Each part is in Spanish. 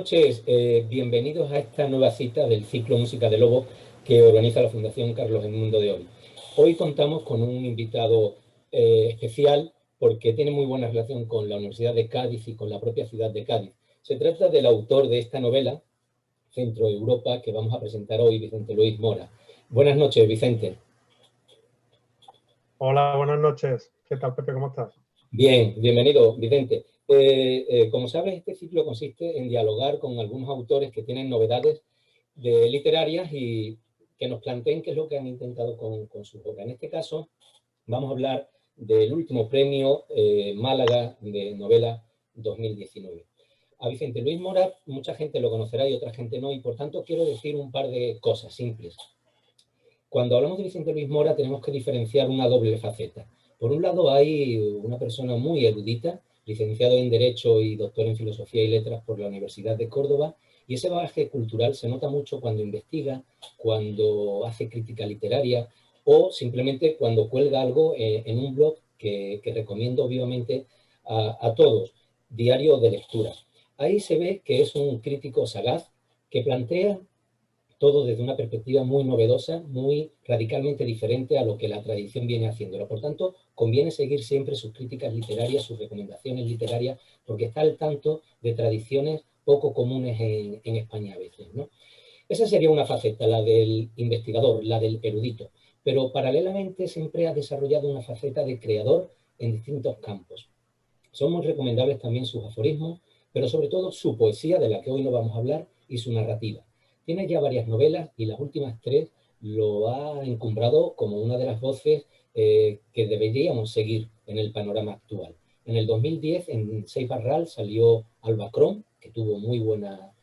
noches, bienvenidos a esta nueva cita del ciclo Música de Lobo que organiza la Fundación Carlos El Mundo de Hoy. Hoy contamos con un invitado especial porque tiene muy buena relación con la Universidad de Cádiz y con la propia ciudad de Cádiz. Se trata del autor de esta novela, Centro Europa, que vamos a presentar hoy, Vicente Luis Mora. Buenas noches, Vicente. Hola, buenas noches. ¿Qué tal, Pepe? ¿Cómo estás? Bien, bienvenido, Vicente. Como sabes, este ciclo consiste en dialogar con algunos autores que tienen novedades literarias y que nos planteen qué es lo que han intentado con su obra. En este caso, vamos a hablar del último premio Málaga de novela 2019. A Vicente Luis Mora mucha gente lo conocerá y otra gente no, y por tanto quiero decir un par de cosas simples. Cuando hablamos de Vicente Luis Mora tenemos que diferenciar una doble faceta. Por un lado hay una persona muy erudita, licenciado en Derecho y doctor en Filosofía y Letras por la Universidad de Córdoba, y ese bagaje cultural se nota mucho cuando investiga, cuando hace crítica literaria o simplemente cuando cuelga algo en un blog que recomiendo vivamente a todos, Diario de Lectura. Ahí se ve que es un crítico sagaz que plantea todo desde una perspectiva muy novedosa, muy radicalmente diferente a lo que la tradición viene haciéndolo. Por tanto, conviene seguir siempre sus críticas literarias, sus recomendaciones literarias, porque está al tanto de tradiciones poco comunes en España a veces, ¿no? Esa sería una faceta, la del investigador, la del erudito, pero paralelamente siempre ha desarrollado una faceta de creador en distintos campos. Son muy recomendables también sus aforismos, pero sobre todo su poesía, de la que hoy no vamos a hablar, y su narrativa. Tiene ya varias novelas y las últimas tres lo ha encumbrado como una de las voces que deberíamos seguir en el panorama actual. En el 2010, en Seis Barral, salió Albacrón, que tuvo muy buena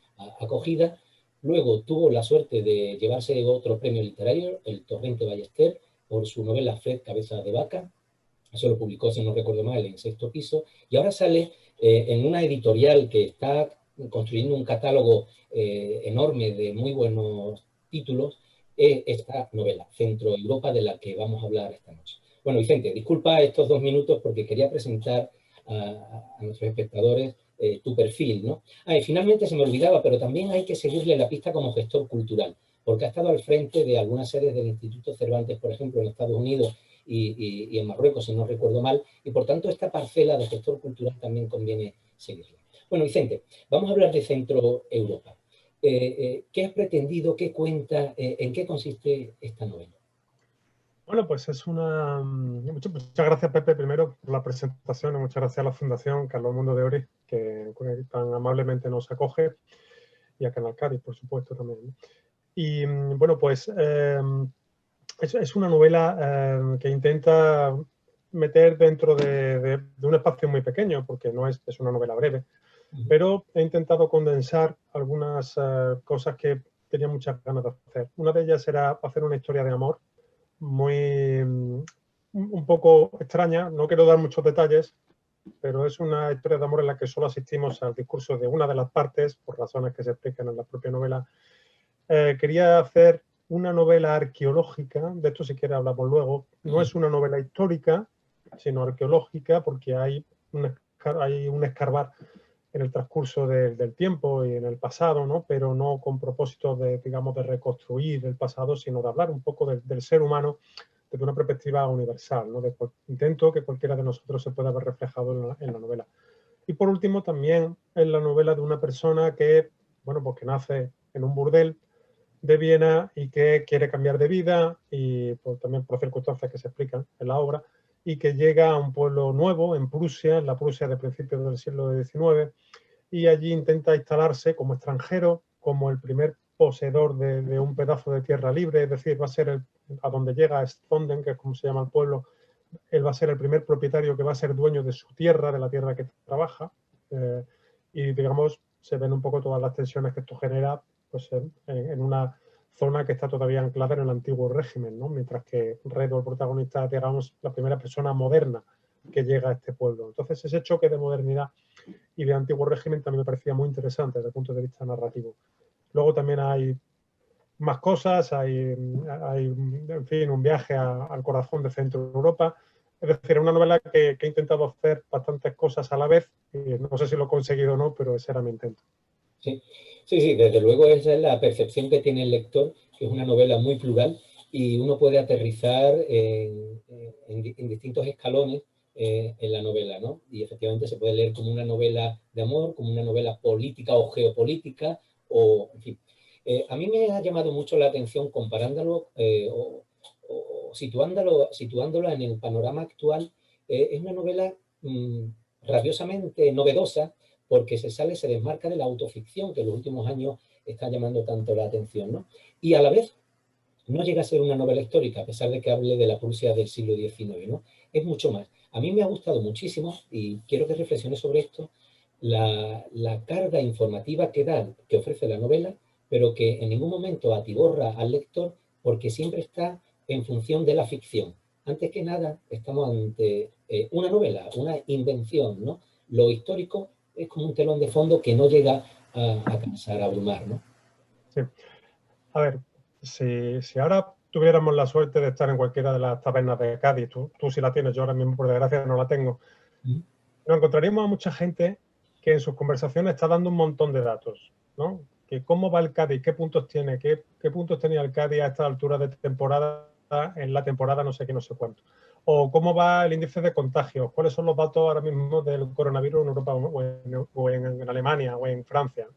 acogida. Luego tuvo la suerte de llevarse otro premio literario, el Torrente Ballester, por su novela Fred, Cabeza de Vaca. Eso lo publicó, si no recuerdo mal, en Sexto Piso. Y ahora sale en una editorial que está construyendo un catálogo enorme de muy buenos títulos, esta novela, Centro Europa, de la que vamos a hablar esta noche. Bueno, Vicente, disculpa estos 2 minutos porque quería presentar a nuestros espectadores tu perfil, ¿no? Y finalmente se me olvidaba, pero también hay que seguirle la pista como gestor cultural, porque ha estado al frente de algunas sedes del Instituto Cervantes, por ejemplo, en Estados Unidos y en Marruecos, si no recuerdo mal, y por tanto esta parcela de gestor cultural también conviene seguirla. Bueno, Vicente, vamos a hablar de Centro Europa. ¿Qué has pretendido? ¿Qué cuenta? ¿En qué consiste esta novela? Bueno, pues es una... Muchas gracias, Pepe, primero por la presentación y muchas gracias a la Fundación Carlos Mundo de Ori, que tan amablemente nos acoge, y a Canal Cádiz, por supuesto, también, ¿no? Y bueno, pues es una novela que intenta meter dentro de un espacio muy pequeño, porque no es una novela breve, pero he intentado condensar algunas cosas que tenía muchas ganas de hacer. Una de ellas era hacer una historia de amor muy un poco extraña, no quiero dar muchos detalles, pero es una historia de amor en la que solo asistimos al discurso de una de las partes, por razones que se explican en la propia novela. Quería hacer una novela arqueológica, de esto si quiere hablamos luego. No es una novela histórica, sino arqueológica, porque hay un escarbar en el transcurso del tiempo y en el pasado, ¿no? Pero no con propósito de, digamos, de reconstruir el pasado, sino de hablar un poco del ser humano desde una perspectiva universal, ¿no? Intento que cualquiera de nosotros se pueda ver reflejado en la novela. Y por último, también es la novela de una persona que, bueno, pues que nace en un burdel de Viena y que quiere cambiar de vida, y pues, también por circunstancias que se explican en la obra, y que llega a un pueblo nuevo en Prusia, en la Prusia de principios del siglo XIX, y allí intenta instalarse como extranjero, como el primer poseedor de un pedazo de tierra libre, es decir, va a ser a donde llega Stonden, que es como se llama el pueblo, él va a ser el primer propietario que va a ser dueño de su tierra, de la tierra que trabaja, y digamos, se ven un poco todas las tensiones que esto genera pues, en una zona que está todavía anclada en el antiguo régimen, ¿no? Mientras que Redo, el protagonista, digamos, la primera persona moderna que llega a este pueblo. Entonces, ese choque de modernidad y de antiguo régimen también me parecía muy interesante desde el punto de vista narrativo. Luego también hay más cosas, hay en fin, un viaje al corazón de Centro Europa. Es decir, es una novela que he intentado hacer bastantes cosas a la vez, y no sé si lo he conseguido o no, pero ese era mi intento. Sí, sí, sí, desde luego esa es la percepción que tiene el lector, que es una novela muy plural y uno puede aterrizar en distintos escalones en la novela, ¿no? Y efectivamente se puede leer como una novela de amor, como una novela política o geopolítica, o, en fin. A mí me ha llamado mucho la atención comparándolo o situándolo en el panorama actual. Es una novela rabiosamente novedosa porque se desmarca de la autoficción que en los últimos años está llamando tanto la atención, ¿no? Y a la vez no llega a ser una novela histórica, a pesar de que hable de la Prusia del siglo XIX, ¿no? Es mucho más. A mí me ha gustado muchísimo, y quiero que reflexione sobre esto, la carga informativa que ofrece la novela, pero que en ningún momento atiborra al lector porque siempre está en función de la ficción. Antes que nada, estamos ante una novela, una invención, ¿no? Lo histórico es como un telón de fondo que no llega a cansar, a abrumar, ¿no? Sí. A ver, si ahora tuviéramos la suerte de estar en cualquiera de las tabernas de Cádiz, tú sí la tienes, yo ahora mismo por desgracia no la tengo, nos encontraríamos a mucha gente que en sus conversaciones está dando un montón de datos, ¿no? Que cómo va el Cádiz, qué puntos tiene, qué puntos tenía el Cádiz a esta altura de temporada, en la temporada no sé qué, no sé cuánto. O cómo va el índice de contagios, cuáles son los datos ahora mismo del coronavirus en Europa o en Alemania o en Francia.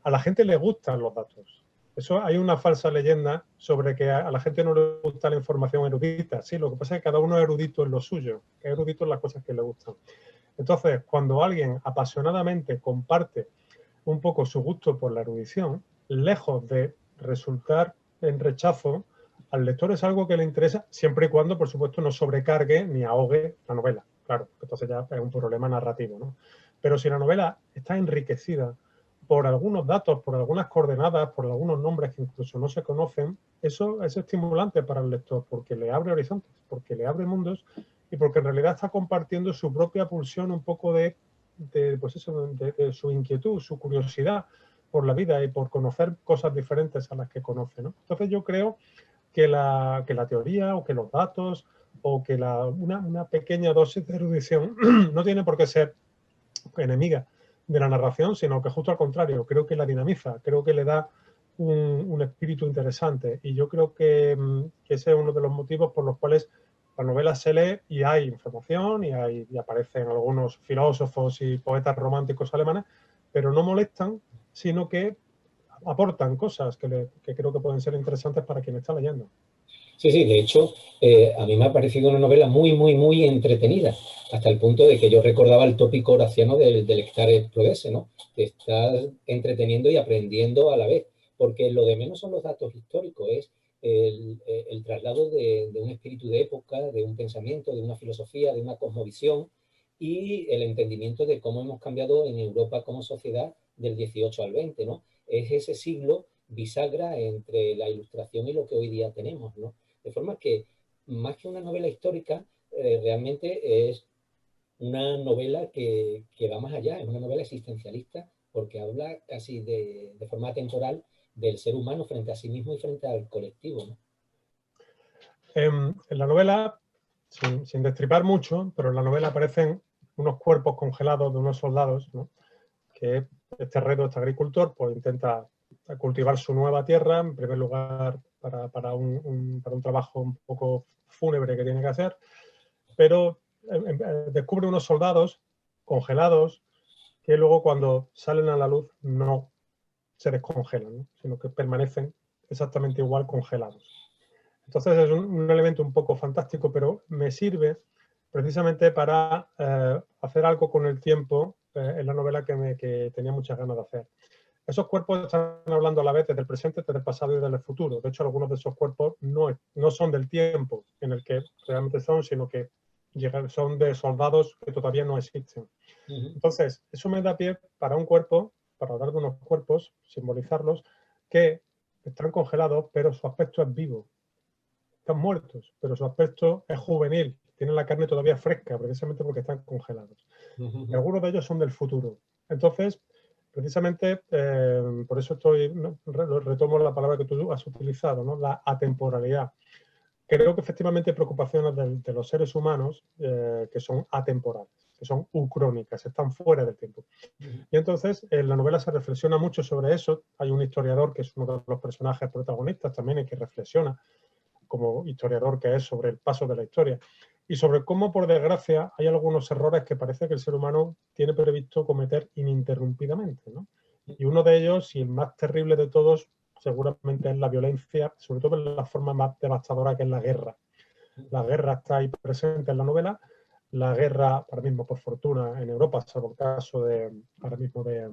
A la gente le gustan los datos. Eso hay una falsa leyenda sobre que a la gente no le gusta la información erudita. Sí, lo que pasa es que cada uno es erudito en lo suyo, es erudito en las cosas que le gustan. Entonces, cuando alguien apasionadamente comparte un poco su gusto por la erudición, lejos de resultar en rechazo, al lector es algo que le interesa siempre y cuando, por supuesto, no sobrecargue ni ahogue la novela. Claro, entonces ya es un problema narrativo, ¿no? Pero si la novela está enriquecida por algunos datos, por algunas coordenadas, por algunos nombres que incluso no se conocen, eso es estimulante para el lector porque le abre horizontes, porque le abre mundos y porque en realidad está compartiendo su propia pulsión un poco pues eso, de su inquietud, su curiosidad por la vida y por conocer cosas diferentes a las que conoce, ¿no? Entonces yo creo que la teoría o que los datos o que una pequeña dosis de erudición no tiene por qué ser enemiga de la narración, sino que justo al contrario, creo que la dinamiza, creo que le da un espíritu interesante y yo creo que ese es uno de los motivos por los cuales la novela se lee y hay información y aparecen algunos filósofos y poetas románticos alemanes, pero no molestan, sino que aportan cosas que creo que pueden ser interesantes para quien está leyendo. Sí, sí, de hecho, a mí me ha parecido una novela muy, muy, muy entretenida, hasta el punto de que yo recordaba el tópico horaciano del lectare prodesse, ¿no? Que estás entreteniendo y aprendiendo a la vez, porque lo de menos son los datos históricos, es el traslado de un espíritu de época, de un pensamiento, de una filosofía, de una cosmovisión y el entendimiento de cómo hemos cambiado en Europa como sociedad del 18 al 20, ¿no? Es ese siglo bisagra entre la Ilustración y lo que hoy día tenemos, ¿no? De forma que, más que una novela histórica, realmente es una novela que va más allá, es una novela existencialista, porque habla casi de forma temporal del ser humano frente a sí mismo y frente al colectivo, ¿no? En la novela, sin destripar mucho, pero en la novela aparecen unos cuerpos congelados de unos soldados, ¿no? Que este reto, este agricultor, pues intenta cultivar su nueva tierra, en primer lugar para un trabajo un poco fúnebre que tiene que hacer, pero descubre unos soldados congelados que luego cuando salen a la luz no se descongelan, ¿no? Sino que permanecen exactamente igual congelados. Entonces es un elemento un poco fantástico, pero me sirve precisamente para hacer algo con el tiempo en la novela que tenía muchas ganas de hacer. Esos cuerpos están hablando a la vez desde el presente, desde el pasado y desde el futuro. De hecho, algunos de esos cuerpos no son del tiempo en el que realmente son, sino que son de soldados que todavía no existen. Entonces, eso me da pie para un cuerpo, para hablar de unos cuerpos, simbolizarlos, que están congelados, pero su aspecto es vivo. Están muertos, pero su aspecto es juvenil, tienen la carne todavía fresca, precisamente porque están congelados. Y algunos de ellos son del futuro. Entonces, precisamente, por eso retomo la palabra que tú has utilizado, ¿no? La atemporalidad. Creo que efectivamente hay preocupaciones de los seres humanos que son atemporales. que son ucrónicas, están fuera del tiempo. Y entonces en la novela se reflexiona mucho sobre eso. Hay un historiador que es uno de los personajes protagonistas también y que reflexiona como historiador que es sobre el paso de la historia y sobre cómo, por desgracia, hay algunos errores que parece que el ser humano tiene previsto cometer ininterrumpidamente, ¿no? Y uno de ellos, y el más terrible de todos, seguramente es la violencia, sobre todo en la forma más devastadora que es la guerra. La guerra está ahí presente en la novela. La guerra, ahora mismo, por fortuna, en Europa, salvo el caso de, ahora mismo de,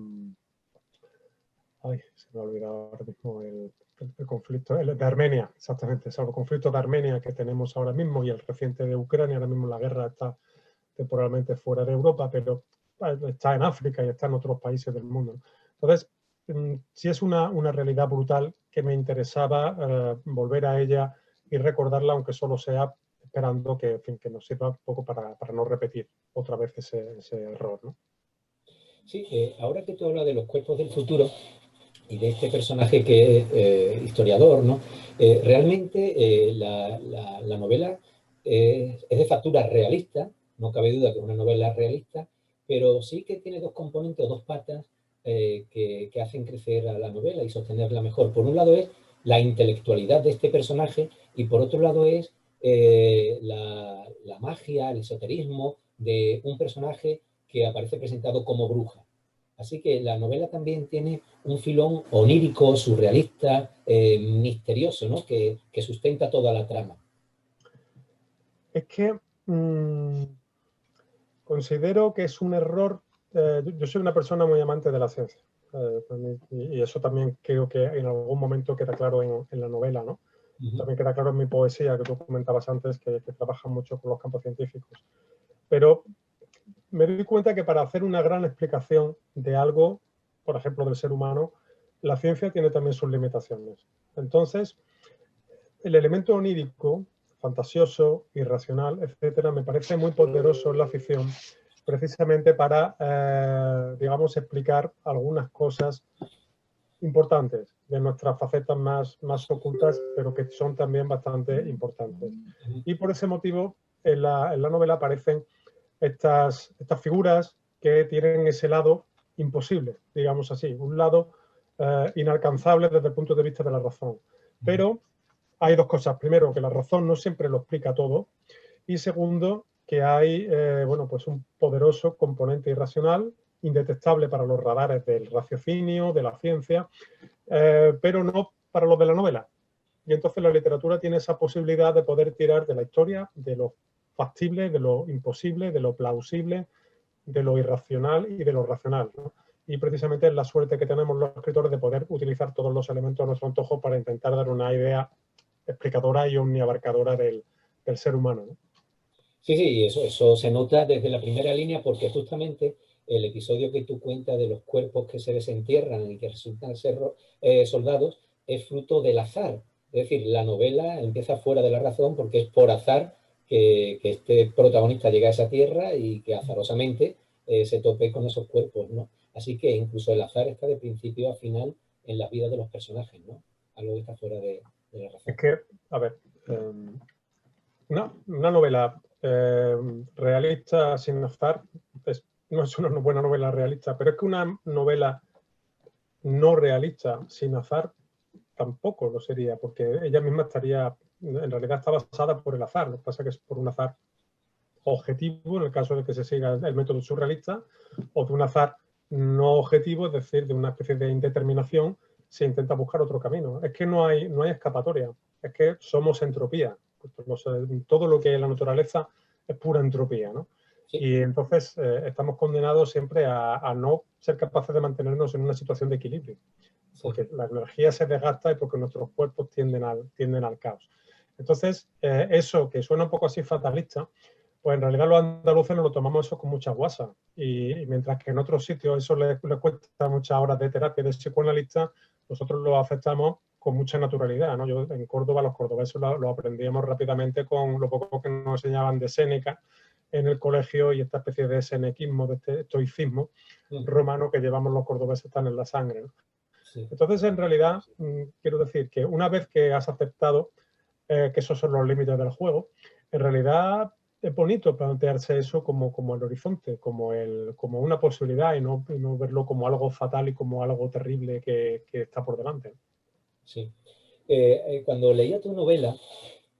ay, se me ha olvidado ahora mismo el conflicto de Armenia, exactamente, salvo el conflicto de Armenia que tenemos ahora mismo y el reciente de Ucrania, ahora mismo la guerra está temporalmente fuera de Europa, pero está en África y está en otros países del mundo. Entonces, sí es una realidad brutal que me interesaba volver a ella y recordarla, aunque solo sea esperando que, en fin, que nos sirva un poco para no repetir otra vez ese error, ¿no? Sí, ahora que tú hablas de los cuerpos del futuro y de este personaje que es historiador, ¿no? Realmente la novela es de factura realista, no cabe duda que es una novela realista, pero sí que tiene dos componentes o dos patas que hacen crecer a la novela y sostenerla mejor. Por un lado es la intelectualidad de este personaje y por otro lado es la magia, el esoterismo de un personaje que aparece presentado como bruja. Así que la novela también tiene un filón onírico, surrealista, misterioso, ¿no? Que sustenta toda la trama. Es que considero que es un error. Yo soy una persona muy amante de la ciencia. Y eso también creo que en algún momento queda claro en la novela, ¿no? También queda claro en mi poesía, que tú comentabas antes, que trabaja mucho con los campos científicos. Pero me doy cuenta que para hacer una gran explicación de algo, por ejemplo, del ser humano, la ciencia tiene también sus limitaciones. Entonces, el elemento onírico, fantasioso, irracional, etcétera, me parece muy poderoso en la ficción, precisamente para, digamos, explicar algunas cosas importantes de nuestras facetas más ocultas, pero que son también bastante importantes. Y por ese motivo, en la novela aparecen estas figuras que tienen ese lado imposible, digamos así, un lado inalcanzable desde el punto de vista de la razón. Pero hay dos cosas. Primero, que la razón no siempre lo explica todo. Y segundo, que hay bueno, pues un poderoso componente irracional, indetectable para los radares del raciocinio, de la ciencia, pero no para los de la novela. Y entonces la literatura tiene esa posibilidad de poder tirar de la historia, de lo factible, de lo imposible, de lo plausible, de lo irracional y de lo racional, ¿no? Y precisamente es la suerte que tenemos los escritores de poder utilizar todos los elementos a nuestro antojo para intentar dar una idea explicadora y omniabarcadora del ser humano, ¿no? Sí, sí, eso se nota desde la primera línea porque justamente el episodio que tú cuentas de los cuerpos que se desentierran y que resultan ser soldados es fruto del azar. Es decir, la novela empieza fuera de la razón porque es por azar que este protagonista llega a esa tierra y que azarosamente se tope con esos cuerpos, ¿no? Así que incluso el azar está de principio a final en la vida de los personajes, ¿no? Algo que está fuera de la Es razón. que, a ver, una novela realista sin azar no es una buena novela realista, pero es que una novela no realista sin azar tampoco lo sería, porque ella misma estaría, en realidad está basada por el azar, lo que pasa es que es por un azar objetivo, en el caso de que se siga el método surrealista, o de un azar no objetivo, es decir, de una especie de indeterminación, se intenta buscar otro camino. Es que no hay escapatoria, es que somos entropía. Todo lo que hay en la naturaleza es pura entropía, ¿no? Sí. Y entonces estamos condenados siempre a no ser capaces de mantenernos en una situación de equilibrio, porque la energía se desgasta y porque nuestros cuerpos tienden al caos. Entonces, eso que suena un poco así fatalista, pues en realidad los andaluces nos lo tomamos eso con mucha guasa. Y mientras que en otros sitios eso les cuesta muchas horas de terapia de psicoanalista, nosotros lo aceptamos con mucha naturalidad, ¿no? Yo en Córdoba, los cordobeses lo aprendíamos rápidamente con lo poco que nos enseñaban de Séneca en el colegio y esta especie de senequismo, de este estoicismo romano que llevamos los cordobeses tan en la sangre, ¿no? Sí. Entonces, en realidad, quiero decir que una vez que has aceptado que esos son los límites del juego, en realidad es bonito plantearse eso como el horizonte, como una posibilidad y no verlo como algo fatal y como algo terrible que está por delante. Sí. Cuando leía tu novela,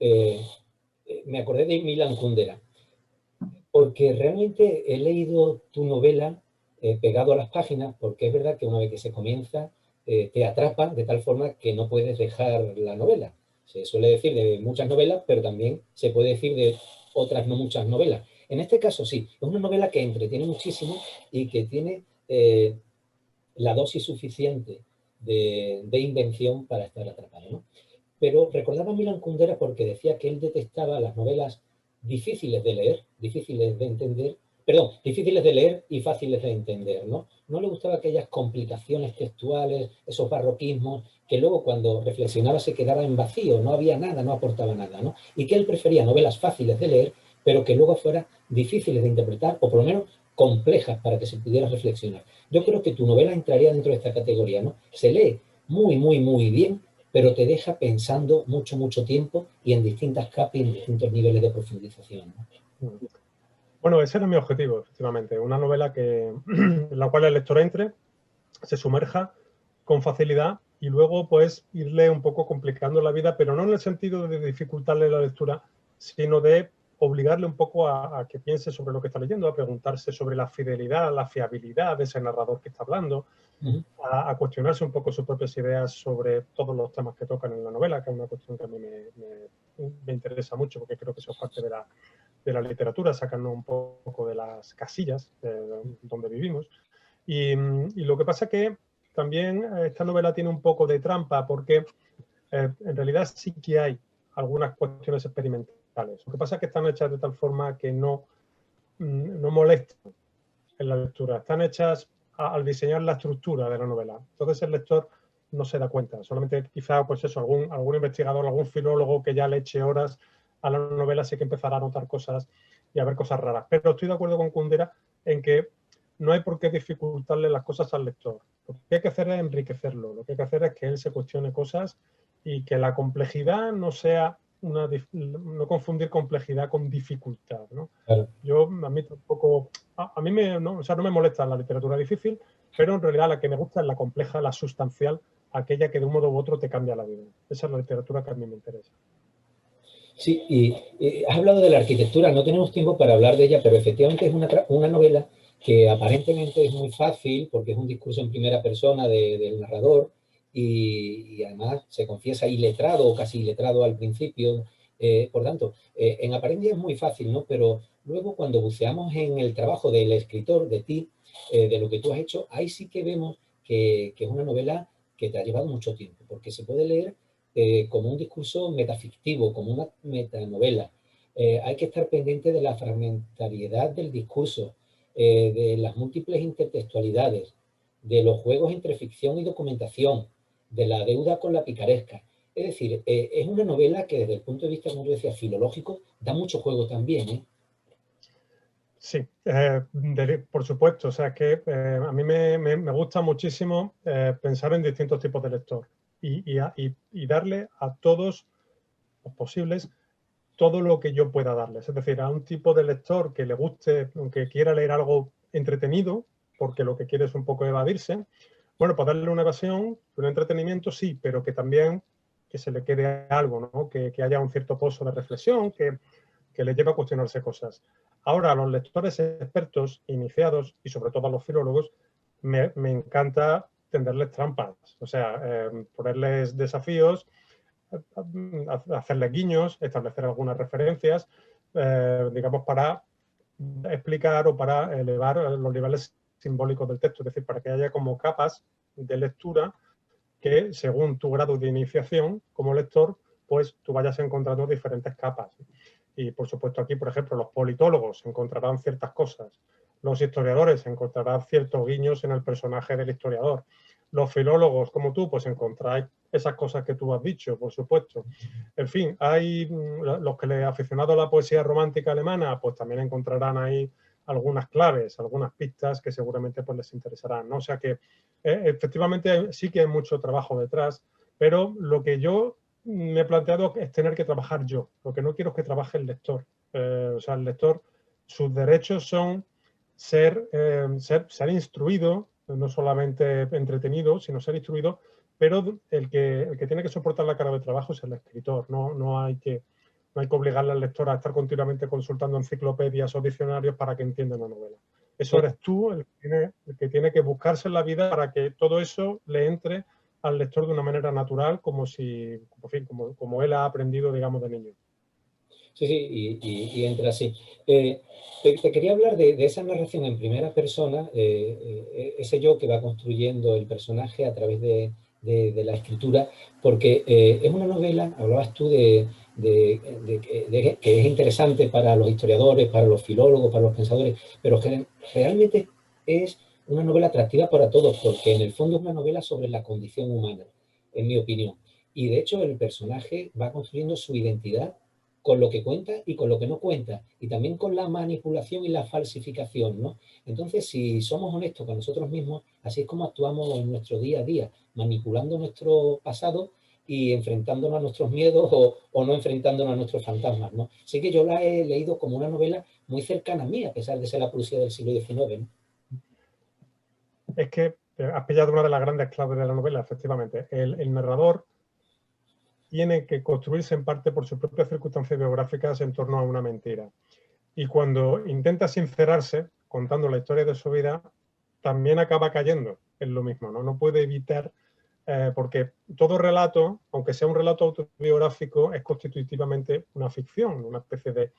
me acordé de Milan Kundera, porque realmente he leído tu novela pegado a las páginas, porque es verdad que una vez que se comienza, te atrapa de tal forma que no puedes dejar la novela. Se suele decir de muchas novelas, pero también se puede decir de otras no muchas novelas. En este caso sí, es una novela que entretiene muchísimo y que tiene la dosis suficiente de invención para estar atrapado, ¿no? Pero recordaba a Milan Kundera porque decía que él detestaba las novelas difíciles de leer, difíciles de entender, perdón, difíciles de leer y fáciles de entender, ¿no? No le gustaba aquellas complicaciones textuales, esos barroquismos, que luego cuando reflexionaba se quedaba en vacío, no había nada, no aportaba nada, ¿no? Y que él prefería novelas fáciles de leer, pero que luego fueran difíciles de interpretar, o por lo menos complejas para que se pudiera reflexionar. Yo creo que tu novela entraría dentro de esta categoría, ¿no? Se lee muy, muy, muy bien, pero te deja pensando mucho, mucho tiempo y en distintas capas y en distintos niveles de profundización, ¿no? Bueno, ese era mi objetivo, efectivamente. Una novela en la cual el lector entre, se sumerja con facilidad y luego pues irle un poco complicando la vida, pero no en el sentido de dificultarle la lectura, sino de obligarle un poco a que piense sobre lo que está leyendo, a preguntarse sobre la fidelidad, la fiabilidad de ese narrador que está hablando, a cuestionarse un poco sus propias ideas sobre todos los temas que tocan en la novela, que es una cuestión que a mí me interesa mucho porque creo que eso es parte de la literatura, sacarnos un poco de las casillas donde vivimos. Y lo que pasa es que también esta novela tiene un poco de trampa porque en realidad sí que hay algunas cuestiones experimentales. Lo que pasa es que están hechas de tal forma que no molestan en la lectura. Están hechas al diseñar la estructura de la novela. Entonces el lector no se da cuenta. Solamente quizá, pues eso, algún investigador, algún filólogo que ya le eche horas a la novela sí que empezará a notar cosas y a ver cosas raras. Pero estoy de acuerdo con Kundera en que no hay por qué dificultarle las cosas al lector. Lo que hay que hacer es enriquecerlo. Lo que hay que hacer es que él se cuestione cosas y que la complejidad no sea no confundir complejidad con dificultad, ¿no? Claro. A mí tampoco, a mí no me molesta la literatura difícil, pero en realidad la que me gusta es la compleja, la sustancial, aquella que de un modo u otro te cambia la vida. Esa es la literatura que a mí me interesa. Sí, y has hablado de la arquitectura, no tenemos tiempo para hablar de ella, pero efectivamente es una novela que aparentemente es muy fácil porque es un discurso en primera persona del narrador y además se confiesa iletrado o casi iletrado al principio. Por tanto, en apariencia es muy fácil, ¿no? Pero luego cuando buceamos en el trabajo del escritor, de ti, de lo que tú has hecho, ahí sí que vemos que es una novela que te ha llevado mucho tiempo, porque se puede leer como un discurso metafictivo, como una metanovela. Hay que estar pendiente de la fragmentariedad del discurso, de las múltiples intertextualidades, de los juegos entre ficción y documentación, de la deuda con la picaresca. Es decir, es una novela que desde el punto de vista, como yo decía, filológico, da mucho juego también, ¿eh? Sí, por supuesto. O sea, que a mí me gusta muchísimo pensar en distintos tipos de lector y darle a todos los posibles todo lo que yo pueda darles. Es decir, a un tipo de lector que le guste, aunque quiera leer algo entretenido, porque lo que quiere es un poco evadirse, bueno, pues darle una evasión, un entretenimiento, sí, pero que también que se le quede algo, ¿no? Que haya un cierto pozo de reflexión, que le lleve a cuestionarse cosas. Ahora, a los lectores expertos, iniciados, y sobre todo a los filólogos, me encanta tenderles trampas, o sea, ponerles desafíos, hacerles guiños, establecer algunas referencias, digamos, para explicar o para elevar los niveles simbólicos del texto, es decir, para que haya como capas de lectura que, según tu grado de iniciación como lector, pues tú vayas encontrando diferentes capas. Y, por supuesto, aquí, por ejemplo, los politólogos encontrarán ciertas cosas, los historiadores encontrarán ciertos guiños en el personaje del historiador, los filólogos, como tú, pues encontráis esas cosas que tú has dicho, por supuesto. En fin, hay los que les aficionados a la poesía romántica alemana, pues también encontrarán ahí algunas claves, algunas pistas que seguramente pues les interesarán, ¿no? O sea que efectivamente sí que hay mucho trabajo detrás, pero lo que yo me he planteado es tener que trabajar yo. Lo que no quiero es que trabaje el lector. o sea, el lector, sus derechos son ser instruido, no solamente entretenido, sino ser instruido, pero el que tiene que soportar la carga de trabajo es el escritor. No hay que obligarle al lector a estar continuamente consultando enciclopedias o diccionarios para que entienda una novela. Eso eres tú el que tiene que buscarse en la vida para que todo eso le entre al lector de una manera natural, como él ha aprendido, digamos, de niño. Sí, sí, y entra así. Te quería hablar de esa narración en primera persona, ese yo que va construyendo el personaje a través de la escritura, porque es una novela, hablabas tú que es interesante para los historiadores, para los filólogos, para los pensadores, pero que realmente es una novela atractiva para todos, porque en el fondo es una novela sobre la condición humana, en mi opinión. Y de hecho el personaje va construyendo su identidad con lo que cuenta y con lo que no cuenta, y también con la manipulación y la falsificación, ¿no? Entonces, si somos honestos con nosotros mismos, así es como actuamos en nuestro día a día, manipulando nuestro pasado y enfrentándonos a nuestros miedos o no enfrentándonos a nuestros fantasmas, ¿no? Así que yo la he leído como una novela muy cercana a mí, a pesar de ser la Prusia del siglo XIX, ¿no? Es que has pillado una de las grandes claves de la novela, efectivamente. El narrador tiene que construirse en parte por sus propias circunstancias biográficas en torno a una mentira. Y cuando intenta sincerarse contando la historia de su vida, también acaba cayendo en lo mismo, ¿no? No puede evitar, porque todo relato, aunque sea un relato autobiográfico, es constitutivamente una ficción, una especie de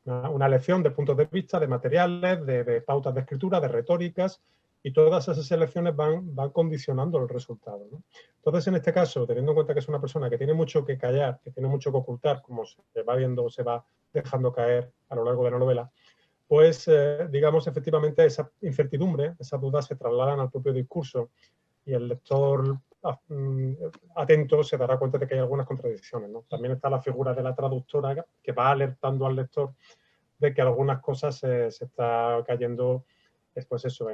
una lección de puntos de vista, de materiales, de pautas de escritura, de retóricas, y todas esas elecciones van condicionando el resultado, ¿no? Entonces, en este caso, teniendo en cuenta que es una persona que tiene mucho que callar, que tiene mucho que ocultar, como se va viendo, se va dejando caer a lo largo de la novela, pues, digamos, efectivamente, esa incertidumbre, esas dudas se trasladan al propio discurso y el lector atento se dará cuenta de que hay algunas contradicciones, ¿no? También está la figura de la traductora que va alertando al lector de que algunas cosas se está cayendo, pues eso,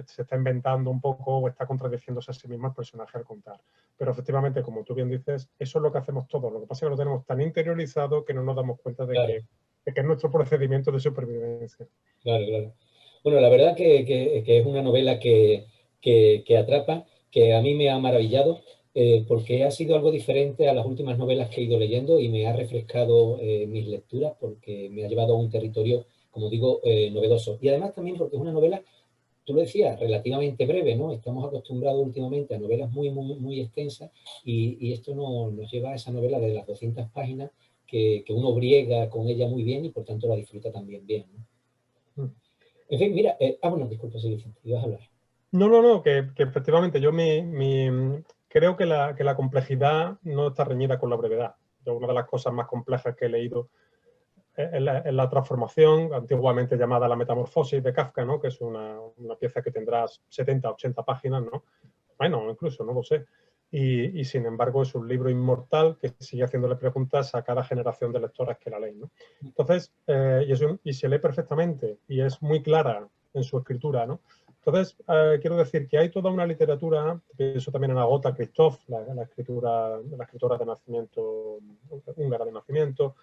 se está inventando un poco o está contradiciéndose a sí mismo el personaje al contar. Pero efectivamente, como tú bien dices, eso es lo que hacemos todos. Lo que pasa es que lo tenemos tan interiorizado que no nos damos cuenta de Claro. que es nuestro procedimiento de supervivencia. Claro, claro. Bueno, la verdad que es una novela que atrapa, que a mí me ha maravillado, porque ha sido algo diferente a las últimas novelas que he ido leyendo y me ha refrescado mis lecturas porque me ha llevado a un territorio, como digo, novedoso. Y además también porque es una novela, tú lo decías, relativamente breve, ¿no? Estamos acostumbrados últimamente a novelas muy extensas y esto nos lleva a esa novela de las 200 páginas que uno briega con ella muy bien y por tanto la disfruta también bien, ¿no? En fin, mira, bueno, disculpa, sí, Vicente, ibas a hablar. No, que efectivamente yo creo que la complejidad no está reñida con la brevedad. Yo, una de las cosas más complejas que he leído es la transformación, antiguamente llamada la metamorfosis de Kafka, ¿no? Que es una pieza que tendrá 70, 80 páginas, ¿no? Bueno, incluso, no lo sé. Y sin embargo es un libro inmortal que sigue haciéndole preguntas a cada generación de lectores que la leen, ¿no? Entonces, y se lee perfectamente y es muy clara en su escritura, ¿no? Entonces, quiero decir que hay toda una literatura, pienso también en Agota Christoph, la escritora de nacimiento, húngara de nacimiento,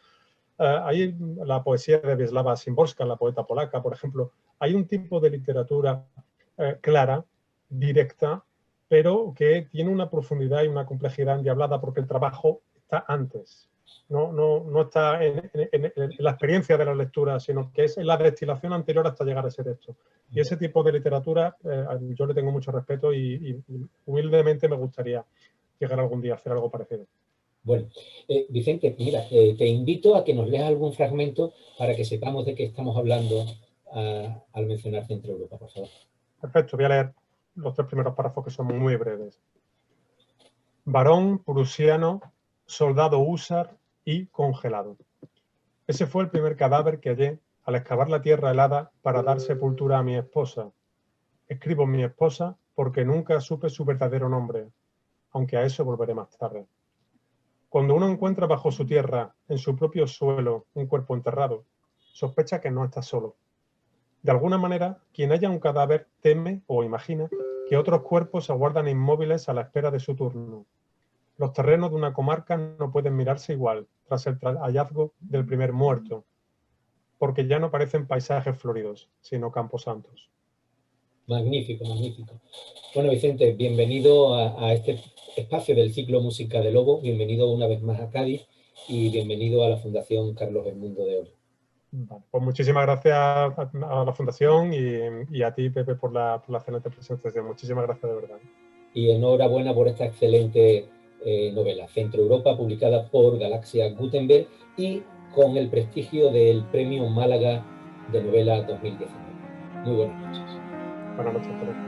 hay la poesía de Wisława Szymborska, la poeta polaca, por ejemplo. Hay un tipo de literatura clara, directa, pero que tiene una profundidad y una complejidad endiablada porque el trabajo está antes. No está en la experiencia de la lectura, sino que es en la destilación anterior hasta llegar a ese texto. Y ese tipo de literatura yo le tengo mucho respeto y humildemente me gustaría llegar algún día a hacer algo parecido. Bueno, Vicente, mira, te invito a que nos leas algún fragmento para que sepamos de qué estamos hablando al mencionar Centro Europa, por favor. Perfecto, voy a leer los 3 primeros párrafos que son muy breves. Varón prusiano, soldado húsar y congelado. Ese fue el primer cadáver que hallé al excavar la tierra helada para dar sepultura a mi esposa. Escribo mi esposa porque nunca supe su verdadero nombre, aunque a eso volveré más tarde. Cuando uno encuentra bajo su tierra, en su propio suelo, un cuerpo enterrado, sospecha que no está solo. De alguna manera, quien halla un cadáver teme o imagina que otros cuerpos aguardan inmóviles a la espera de su turno. Los terrenos de una comarca no pueden mirarse igual tras el hallazgo del primer muerto, porque ya no parecen paisajes floridos, sino camposantos. Magnífico, magnífico. Bueno, Vicente, bienvenido a este espacio del ciclo Música de Lobo, bienvenido una vez más a Cádiz y bienvenido a la Fundación Carlos Edmundo de Oro. Vale, pues muchísimas gracias a la Fundación y a ti, Pepe, por la excelente presentación. Muchísimas gracias de verdad. Y enhorabuena por esta excelente novela, Centro Europa, publicada por Galaxia Gutenberg y con el prestigio del Premio Málaga de Novela 2019. Muy buenas noches. Buenas noches, Pepe.